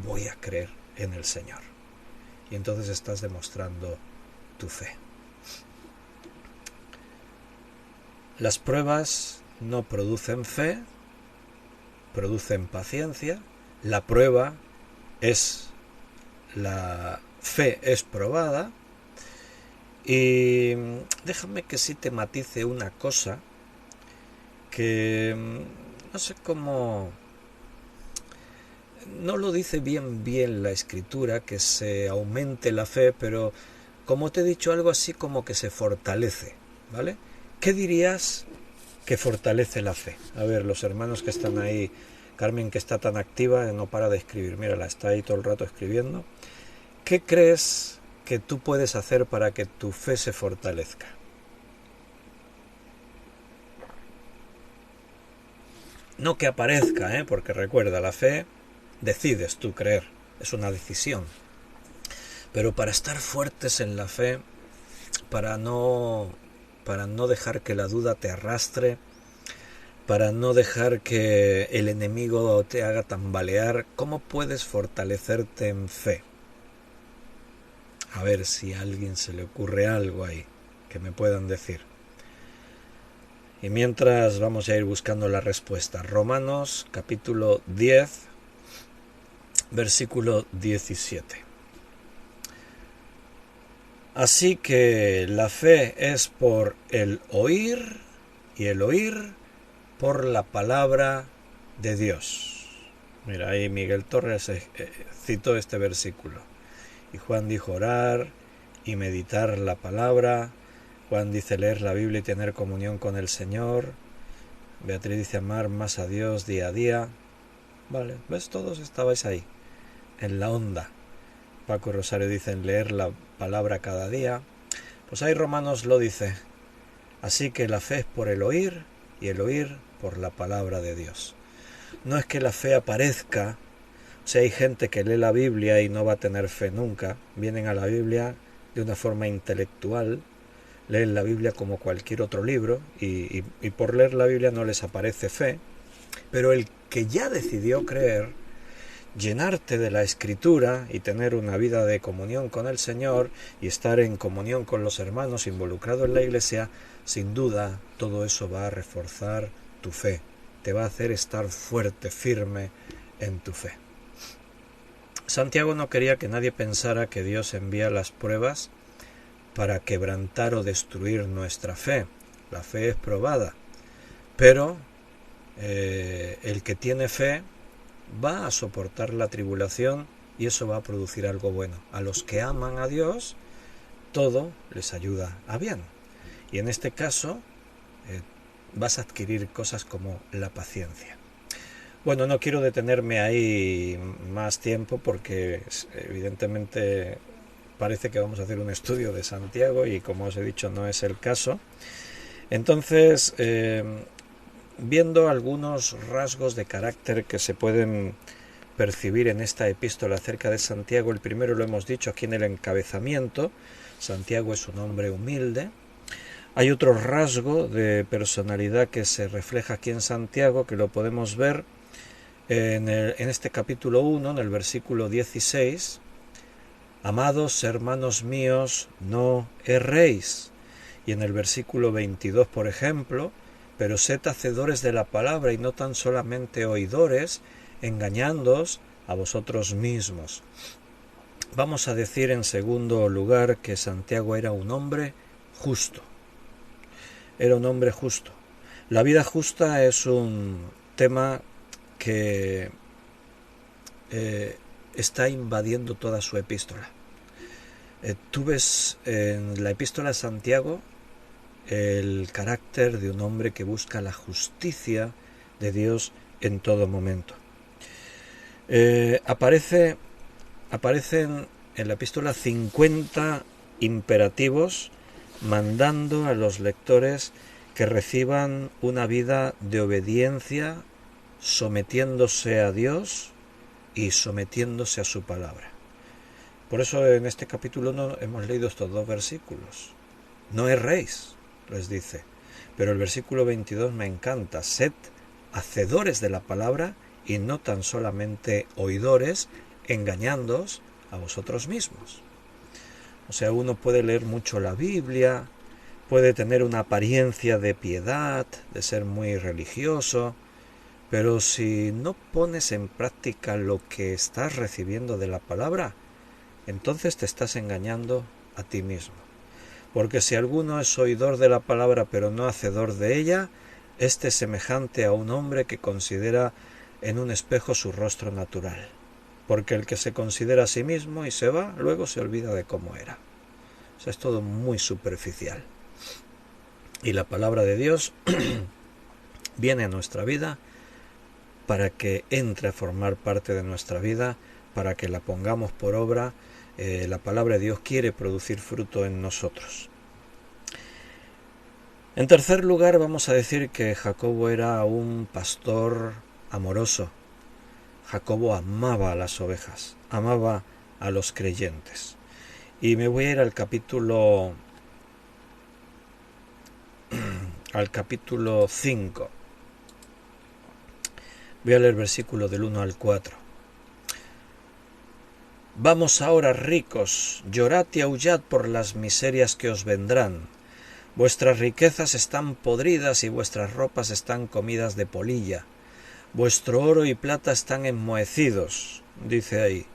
voy a creer en el Señor. Y entonces estás demostrando tu fe. Las pruebas no producen fe, producen paciencia. La prueba es, la fe es probada. Y déjame que sí te matice una cosa que no sé cómo, no lo dice bien la Escritura, que se aumente la fe, pero como te he dicho, algo así como que se fortalece, ¿vale? ¿Qué dirías que fortalece la fe. A ver, los hermanos que están ahí, Carmen, que está tan activa, no para de escribir, mírala, está ahí todo el rato escribiendo. ¿Qué crees que tú puedes hacer para que tu fe se fortalezca? No que aparezca, porque recuerda, la fe decides tú creer, es una decisión. Pero para estar fuertes en la fe, para no dejar que la duda te arrastre, para no dejar que el enemigo te haga tambalear, ¿cómo puedes fortalecerte en fe? A ver si a alguien se le ocurre algo ahí que me puedan decir. Y mientras vamos a ir buscando la respuesta. Romanos capítulo 10, versículo 17. Así que la fe es por el oír y el oír por la palabra de Dios. Mira, ahí Miguel Torres citó este versículo. Y Juan dijo orar y meditar la palabra. Juan dice leer la Biblia y tener comunión con el Señor. Beatriz dice amar más a Dios día a día. Vale, ¿ves? Todos estabais ahí, en la onda. Paco y Rosario dicen leer la palabra cada día. Pues ahí Romanos lo dice. Así que la fe es por el oír y el oír por la palabra de Dios. No es que la fe aparezca. O sea, hay gente que lee la Biblia y no va a tener fe nunca. Vienen a la Biblia de una forma intelectual, leen la Biblia como cualquier otro libro y por leer la Biblia no les aparece fe. Pero el que ya decidió creer, llenarte de la Escritura y tener una vida de comunión con el Señor y estar en comunión con los hermanos, involucrado en la Iglesia, sin duda todo eso va a reforzar tu fe. Te va a hacer estar fuerte, firme en tu fe. Santiago no quería que nadie pensara que Dios envía las pruebas para quebrantar o destruir nuestra fe. La fe es probada, pero el que tiene fe va a soportar la tribulación y eso va a producir algo bueno. A los que aman a Dios, todo les ayuda a bien. Y en este caso, vas a adquirir cosas como la paciencia. Bueno, no quiero detenerme ahí más tiempo porque evidentemente parece que vamos a hacer un estudio de Santiago y como os he dicho no es el caso. Entonces, viendo algunos rasgos de carácter que se pueden percibir en esta epístola acerca de Santiago, el primero lo hemos dicho aquí en el encabezamiento. Santiago es un hombre humilde. Hay otro rasgo de personalidad que se refleja aquí en Santiago, que lo podemos ver en este capítulo 1, en el versículo 16. Amados hermanos míos, no erréis. Y en el versículo 22, por ejemplo, pero sed hacedores de la palabra y no tan solamente oidores, engañándoos a vosotros mismos. Vamos a decir en segundo lugar que Santiago era un hombre justo. Era un hombre justo. La vida justa es un tema que está invadiendo toda su epístola. Tú ves en la epístola de Santiago el carácter de un hombre que busca la justicia de Dios en todo momento. Aparecen en la epístola 50 imperativos mandando a los lectores que reciban una vida de obediencia, sometiéndose a Dios y sometiéndose a su palabra. Por eso en este capítulo 1 hemos leído estos dos versículos. No erréis, les dice. Pero el versículo 22 me encanta. Sed hacedores de la palabra y no tan solamente oidores, engañándoos a vosotros mismos. O sea, uno puede leer mucho la Biblia, puede tener una apariencia de piedad, de ser muy religioso, pero si no pones en práctica lo que estás recibiendo de la palabra, entonces te estás engañando a ti mismo. Porque si alguno es oidor de la palabra pero no hacedor de ella, este es semejante a un hombre que considera en un espejo su rostro natural. Porque el que se considera a sí mismo y se va, luego se olvida de cómo era. O sea, es todo muy superficial. Y la palabra de Dios viene a nuestra vida para que entre a formar parte de nuestra vida, para que la pongamos por obra. La palabra de Dios quiere producir fruto en nosotros. En tercer lugar, vamos a decir que Jacobo era un pastor amoroso. Jacobo amaba a las ovejas, amaba a los creyentes. Y me voy a ir al capítulo 5. Voy a leer versículo del 1 al 4. Vamos ahora, ricos, llorad y aullad por las miserias que os vendrán. Vuestras riquezas están podridas y vuestras ropas están comidas de polilla. Vuestro oro y plata están enmohecidos, dice ahí.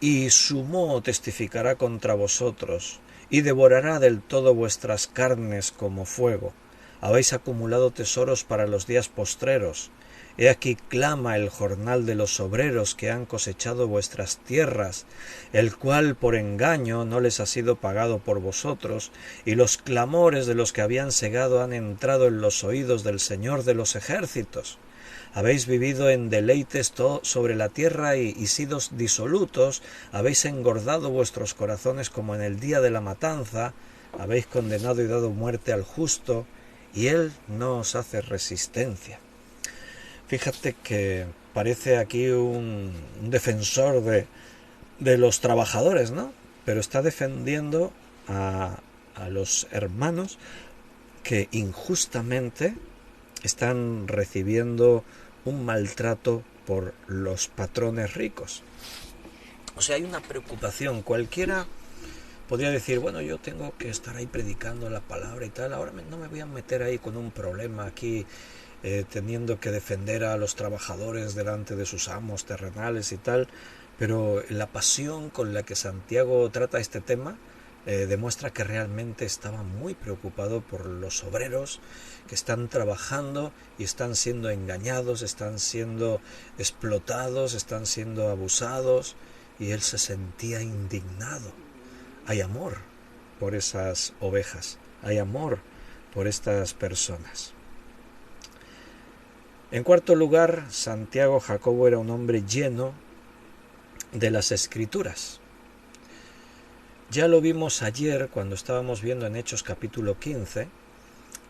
Y su moho testificará contra vosotros, y devorará del todo vuestras carnes como fuego. Habéis acumulado tesoros para los días postreros. He aquí clama el jornal de los obreros que han cosechado vuestras tierras, el cual por engaño no les ha sido pagado por vosotros, y los clamores de los que habían segado han entrado en los oídos del Señor de los ejércitos. Habéis vivido en deleites sobre la tierra y sido disolutos, habéis engordado vuestros corazones como en el día de la matanza, habéis condenado y dado muerte al justo, y él no os hace resistencia. Fíjate que parece aquí un defensor de los trabajadores, ¿no? Pero está defendiendo a los hermanos que injustamente están recibiendo un maltrato por los patrones ricos. O sea, hay una preocupación. Cualquiera podría decir, bueno, yo tengo que estar ahí predicando la palabra y tal, ahora no me voy a meter ahí con un problema aquí, teniendo que defender a los trabajadores delante de sus amos terrenales y tal, pero la pasión con la que Santiago trata este tema demuestra que realmente estaba muy preocupado por los obreros que están trabajando y están siendo engañados, están siendo explotados, están siendo abusados, y él se sentía indignado. Hay amor por esas ovejas, hay amor por estas personas. En cuarto lugar, Santiago Jacobo era un hombre lleno de las Escrituras. Ya lo vimos ayer cuando estábamos viendo en Hechos capítulo 15,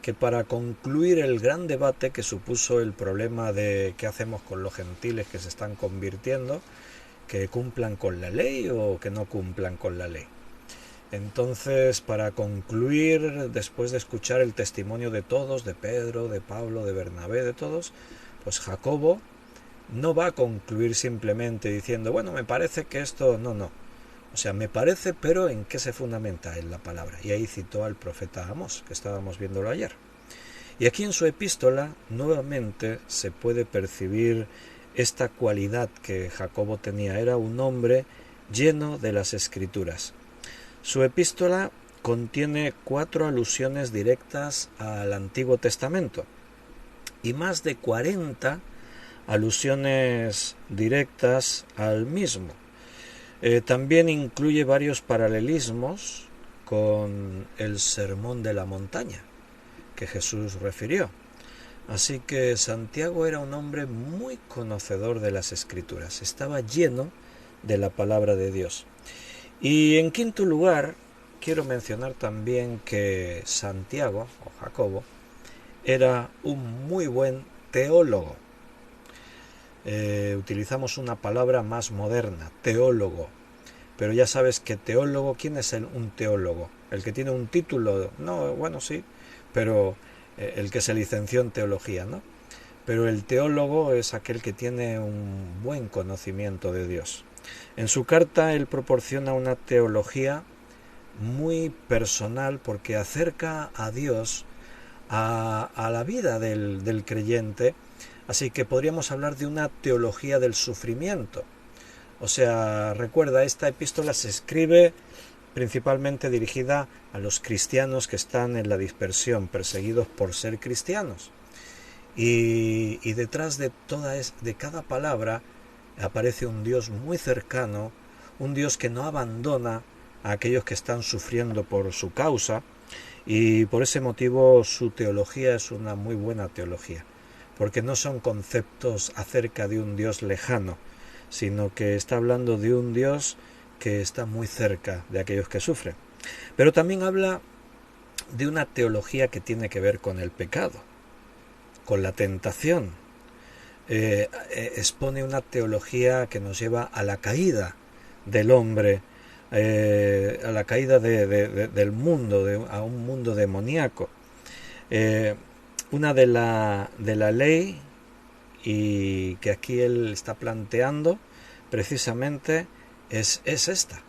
que para concluir el gran debate que supuso el problema de qué hacemos con los gentiles que se están convirtiendo, que cumplan con la ley o que no cumplan con la ley. Entonces, para concluir, después de escuchar el testimonio de todos, de Pedro, de Pablo, de Bernabé, de todos, pues Jacobo no va a concluir simplemente diciendo, bueno, me parece que esto, no. O sea, me parece, pero ¿en qué se fundamenta en la palabra? Y ahí citó al profeta Amós, que estábamos viéndolo ayer. Y aquí en su epístola nuevamente se puede percibir esta cualidad que Jacobo tenía. Era un hombre lleno de las Escrituras. Su epístola contiene 4 alusiones directas al Antiguo Testamento y más de 40 alusiones directas al mismo. También incluye varios paralelismos con el Sermón de la Montaña que Jesús refirió. Así que Santiago era un hombre muy conocedor de las Escrituras, estaba lleno de la palabra de Dios. Y en quinto lugar, quiero mencionar también que Santiago, o Jacobo, era un muy buen teólogo. Utilizamos una palabra más moderna, teólogo. Pero ya sabes que teólogo, ¿quién es un teólogo? ¿El que tiene un título? No, bueno, sí, pero el que se licenció en teología, ¿no? Pero el teólogo es aquel que tiene un buen conocimiento de Dios. En su carta él proporciona una teología muy personal porque acerca a Dios a la vida del creyente, así que podríamos hablar de una teología del sufrimiento. O sea, recuerda, esta epístola se escribe principalmente dirigida a los cristianos que están en la dispersión, perseguidos por ser cristianos. Y detrás de cada palabra aparece un Dios muy cercano, un Dios que no abandona a aquellos que están sufriendo por su causa Y por ese motivo su teología es una muy buena teología, porque no son conceptos acerca de un Dios lejano, sino que está hablando de un Dios que está muy cerca de aquellos que sufren. Pero también habla de una teología que tiene que ver con el pecado, con la tentación. Expone una teología que nos lleva a la caída del hombre, a la caída del mundo, a un mundo demoníaco. Una de la ley, y que aquí él está planteando precisamente es esta,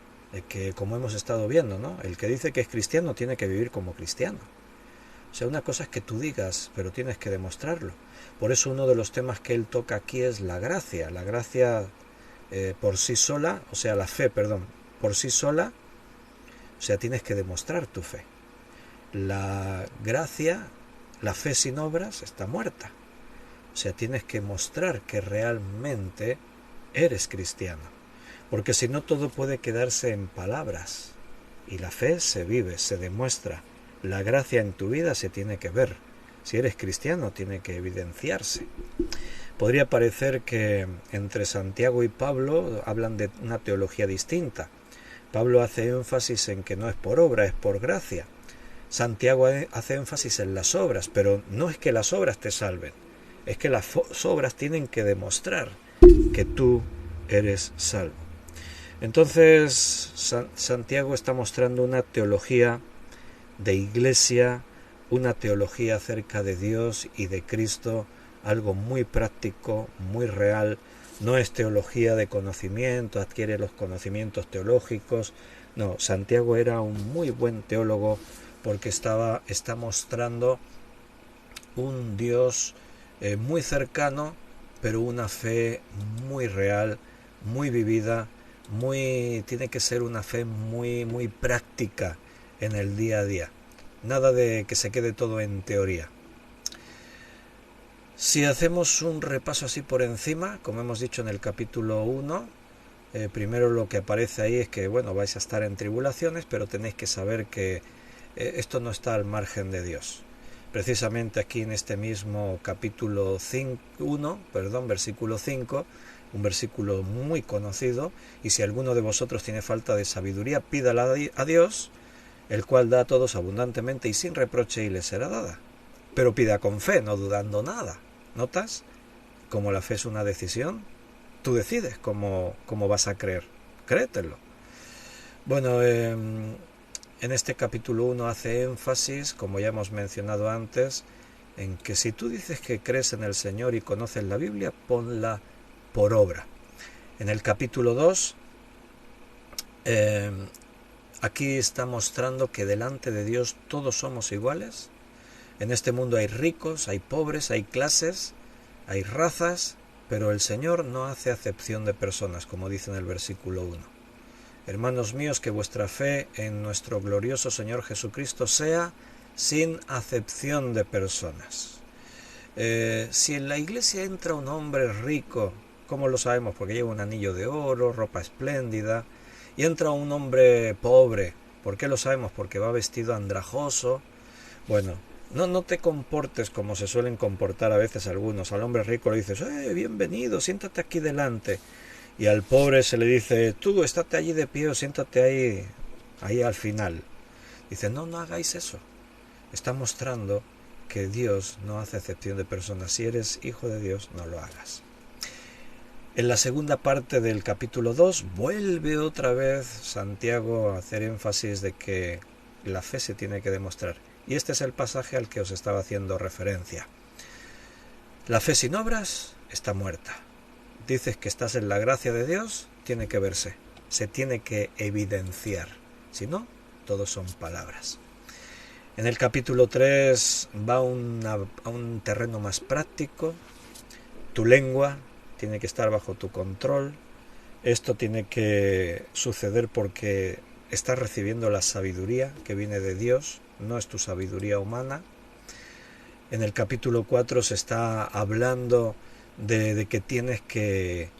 que como hemos estado viendo, ¿no? El que dice que es cristiano tiene que vivir como cristiano. O sea, una cosa es que tú digas, pero tienes que demostrarlo. Por eso uno de los temas que él toca aquí es la gracia por sí sola, o sea, la fe, perdón, por sí sola, o sea, tienes que demostrar tu fe. La gracia, la fe sin obras, está muerta. O sea, tienes que mostrar que realmente eres cristiano. Porque si no, todo puede quedarse en palabras. Y la fe se vive, se demuestra. La gracia en tu vida se tiene que ver. Si eres cristiano, tiene que evidenciarse. Podría parecer que entre Santiago y Pablo hablan de una teología distinta. Pablo hace énfasis en que no es por obra, es por gracia. Santiago hace énfasis en las obras, pero no es que las obras te salven, es que las obras tienen que demostrar que tú eres salvo. Entonces, Santiago está mostrando una teología de iglesia, una teología acerca de Dios y de Cristo, algo muy práctico, muy real. No es teología de conocimiento, adquiere los conocimientos teológicos. No, Santiago era un muy buen teólogo porque está mostrando un Dios muy cercano, pero una fe muy real, muy vivida, tiene que ser una fe muy práctica en el día a día. Nada de que se quede todo en teoría. Si hacemos un repaso así por encima, como hemos dicho en el capítulo 1, primero lo que aparece ahí es que, bueno, vais a estar en tribulaciones, pero tenéis que saber que esto no está al margen de Dios. Precisamente aquí en este mismo capítulo 1, versículo 5, un versículo muy conocido, y si alguno de vosotros tiene falta de sabiduría, pídala a Dios, el cual da a todos abundantemente y sin reproche, y le será dada. Pero pida con fe, no dudando nada. ¿Notas? Como la fe es una decisión, tú decides cómo vas a creer. Créetelo. Bueno, en este capítulo 1 hace énfasis, como ya hemos mencionado antes, en que si tú dices que crees en el Señor y conoces la Biblia, ponla por obra. En el capítulo 2, aquí está mostrando que delante de Dios todos somos iguales. En este mundo hay ricos, hay pobres, hay clases, hay razas, pero el Señor no hace acepción de personas, como dice en el versículo 1. Hermanos míos, que vuestra fe en nuestro glorioso Señor Jesucristo sea sin acepción de personas. Si en la iglesia entra un hombre rico, ¿cómo lo sabemos? Porque lleva un anillo de oro, ropa espléndida, y entra un hombre pobre, ¿por qué lo sabemos? Porque va vestido andrajoso. Bueno, no te comportes como se suelen comportar a veces algunos. Al hombre rico le dices, bienvenido, siéntate aquí delante. Y al pobre se le dice, tú, estate allí de pie o siéntate ahí al final. Dice, no hagáis eso. Está mostrando que Dios no hace acepción de personas. Si eres hijo de Dios, no lo hagas. En la segunda parte del capítulo 2 vuelve otra vez Santiago a hacer énfasis de que la fe se tiene que demostrar. Y este es el pasaje al que os estaba haciendo referencia. La fe sin obras está muerta. Dices que estás en la gracia de Dios, tiene que verse, se tiene que evidenciar. Si no, todo son palabras. En el capítulo 3 va a un terreno más práctico. Tu lengua tiene que estar bajo tu control. Esto tiene que suceder porque estás recibiendo la sabiduría que viene de Dios, no es tu sabiduría humana. En el capítulo 4 se está hablando de que tienes que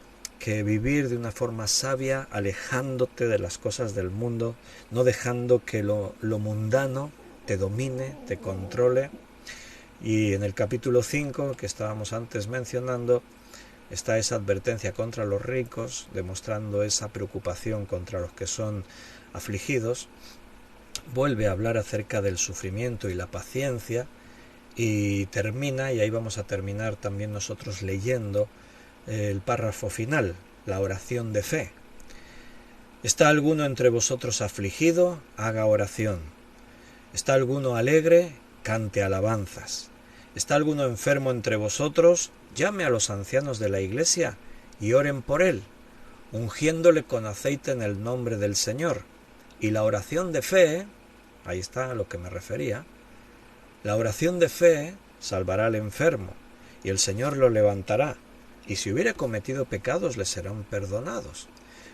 vivir de una forma sabia, alejándote de las cosas del mundo, no dejando que lo mundano te domine, te controle. Y en el capítulo 5, que estábamos antes mencionando, está esa advertencia contra los ricos, demostrando esa preocupación contra los que son afligidos. Vuelve a hablar acerca del sufrimiento y la paciencia, y termina, y ahí vamos a terminar también nosotros leyendo el párrafo final, la oración de fe. ¿Está alguno entre vosotros afligido? Haga oración. ¿Está alguno alegre? Cante alabanzas. ¿Está alguno enfermo entre vosotros? Llame a los ancianos de la iglesia y oren por él, ungiéndole con aceite en el nombre del Señor. Y la oración de fe, ahí está a lo que me refería, la oración de fe salvará al enfermo, y el Señor lo levantará, y si hubiere cometido pecados le serán perdonados.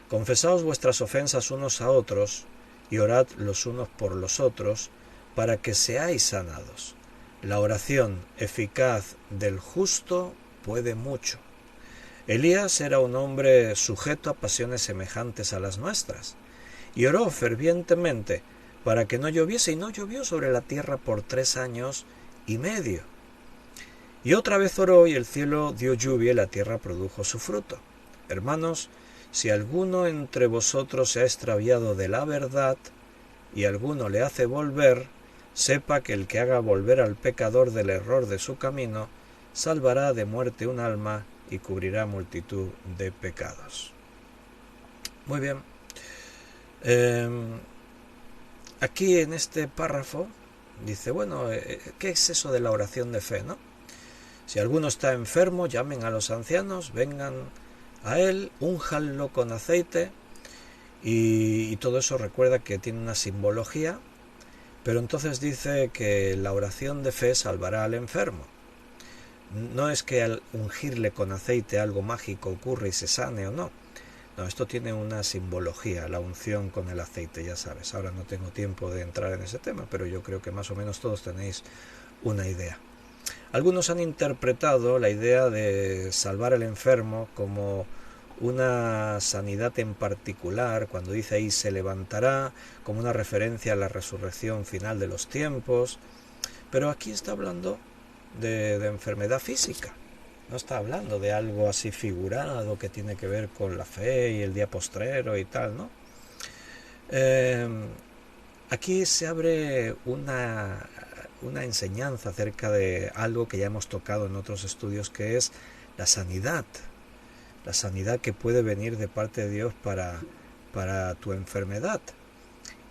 Confesaos vuestras ofensas unos a otros, y orad los unos por los otros, para que seáis sanados. La oración eficaz del justo puede mucho. Elías era un hombre sujeto a pasiones semejantes a las nuestras, y oró fervientemente para que no lloviese, y no llovió sobre la tierra por 3 años y medio. Y otra vez oró, y el cielo dio lluvia, y la tierra produjo su fruto. Hermanos, si alguno entre vosotros se ha extraviado de la verdad, y alguno le hace volver, sepa que el que haga volver al pecador del error de su camino, salvará de muerte un alma y cubrirá multitud de pecados. Muy bien. Aquí en este párrafo dice, bueno, ¿qué es eso de la oración de fe, no? Si alguno está enfermo, llamen a los ancianos, vengan a él, únjanlo con aceite, y todo eso recuerda que tiene una simbología, pero entonces dice que la oración de fe salvará al enfermo. No es que al ungirle con aceite algo mágico ocurre y se sane o no. No, esto tiene una simbología, la unción con el aceite, ya sabes. Ahora no tengo tiempo de entrar en ese tema, pero yo creo que más o menos todos tenéis una idea. Algunos han interpretado la idea de salvar al enfermo como una sanidad en particular, cuando dice ahí se levantará, como una referencia a la resurrección final de los tiempos, pero aquí está hablando de enfermedad física. No está hablando de algo así figurado que tiene que ver con la fe y el día postrero y tal, ¿no? Aquí se abre una enseñanza acerca de algo que ya hemos tocado en otros estudios, que es la sanidad que puede venir de parte de Dios para tu enfermedad.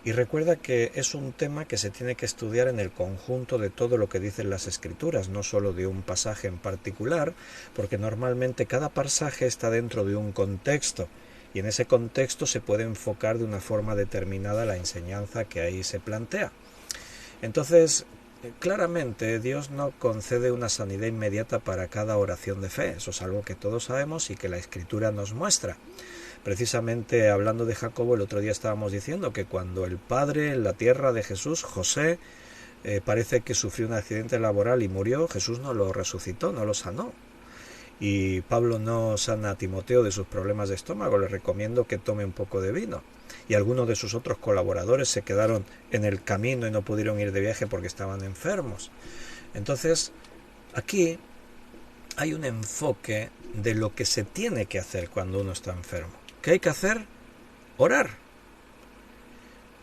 Y recuerda que es un tema que se tiene que estudiar en el conjunto de todo lo que dicen las Escrituras, no solo de un pasaje en particular, porque normalmente cada pasaje está dentro de un contexto, y en ese contexto se puede enfocar de una forma determinada la enseñanza que ahí se plantea. Entonces, claramente Dios no concede una sanidad inmediata para cada oración de fe, eso es algo que todos sabemos y que la Escritura nos muestra. Precisamente hablando de Jacobo, el otro día estábamos diciendo que cuando el padre en la tierra de Jesús, José, parece que sufrió un accidente laboral y murió, Jesús no lo resucitó, no lo sanó. Y Pablo no sana a Timoteo de sus problemas de estómago, le recomiendo que tome un poco de vino. Y algunos de sus otros colaboradores se quedaron en el camino y no pudieron ir de viaje porque estaban enfermos. Entonces, aquí hay un enfoque de lo que se tiene que hacer cuando uno está enfermo. ¿Qué hay que hacer? Orar.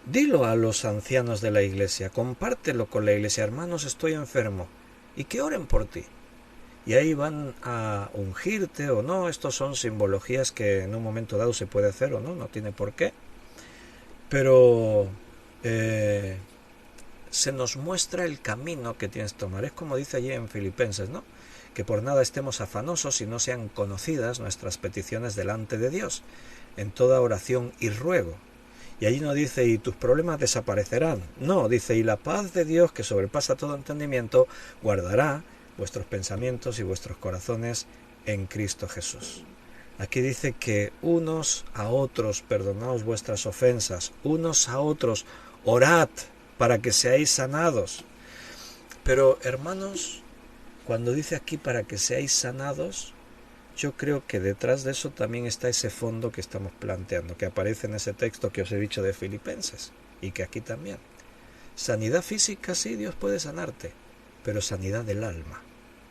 Dilo a los ancianos de la iglesia, compártelo con la iglesia, hermanos, estoy enfermo, y que oren por ti. Y ahí van a ungirte o no, estos son simbologías que en un momento dado se puede hacer o no, no tiene por qué. Pero se nos muestra el camino que tienes que tomar. Es como dice allí en Filipenses, ¿no? Que por nada estemos afanosos y no sean conocidas nuestras peticiones delante de Dios, en toda oración y ruego. Y allí no dice, y tus problemas desaparecerán. No, dice, y la paz de Dios, que sobrepasa todo entendimiento, guardará vuestros pensamientos y vuestros corazones en Cristo Jesús. Aquí dice que unos a otros perdonaos vuestras ofensas, unos a otros orad para que seáis sanados. Pero, hermanos, cuando dice aquí para que seáis sanados, yo creo que detrás de eso también está ese fondo que estamos planteando, que aparece en ese texto que os he dicho de Filipenses, y que aquí también. Sanidad física, sí, Dios puede sanarte, pero sanidad del alma,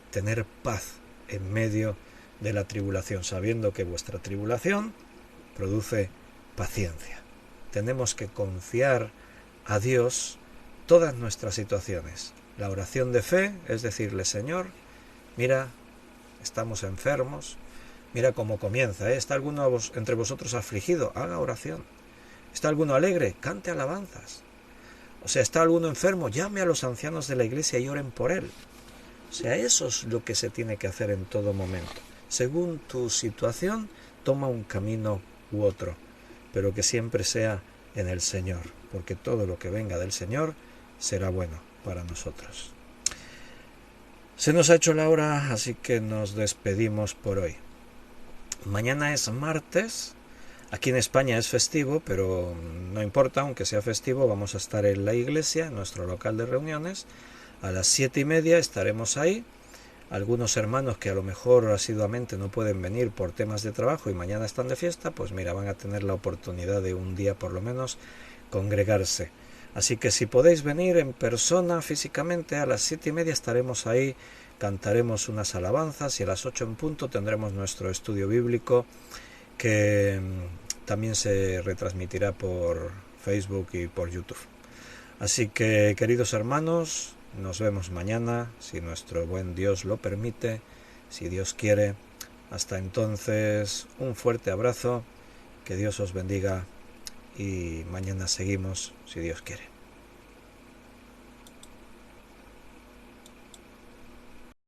tener paz en medio de la tribulación, sabiendo que vuestra tribulación produce paciencia. Tenemos que confiar a Dios todas nuestras situaciones. La oración de fe es decirle: Señor, mira, estamos enfermos, mira cómo comienza, ¿Está alguno entre vosotros afligido? Haga oración. ¿Está alguno alegre? Cante alabanzas. O sea, ¿está alguno enfermo? Llame a los ancianos de la iglesia y oren por él. O sea, eso es lo que se tiene que hacer en todo momento. Según tu situación, toma un camino u otro, pero que siempre sea en el Señor, porque todo lo que venga del Señor será bueno para nosotros. Se nos ha hecho la hora, así que nos despedimos por hoy. Mañana es martes. Aquí en España es festivo, pero no importa, aunque sea festivo, vamos a estar en la iglesia, en nuestro local de reuniones. A las 7:30 estaremos ahí. Algunos hermanos que a lo mejor asiduamente no pueden venir por temas de trabajo y mañana están de fiesta, pues mira, van a tener la oportunidad de un día por lo menos congregarse. Así que si podéis venir en persona, físicamente, a las 7:30 estaremos ahí, cantaremos unas alabanzas y a las 8 en punto tendremos nuestro estudio bíblico, que también se retransmitirá por Facebook y por YouTube. Así que, queridos hermanos, nos vemos mañana, si nuestro buen Dios lo permite, si Dios quiere. Hasta entonces, un fuerte abrazo, que Dios os bendiga y mañana seguimos, si Dios quiere.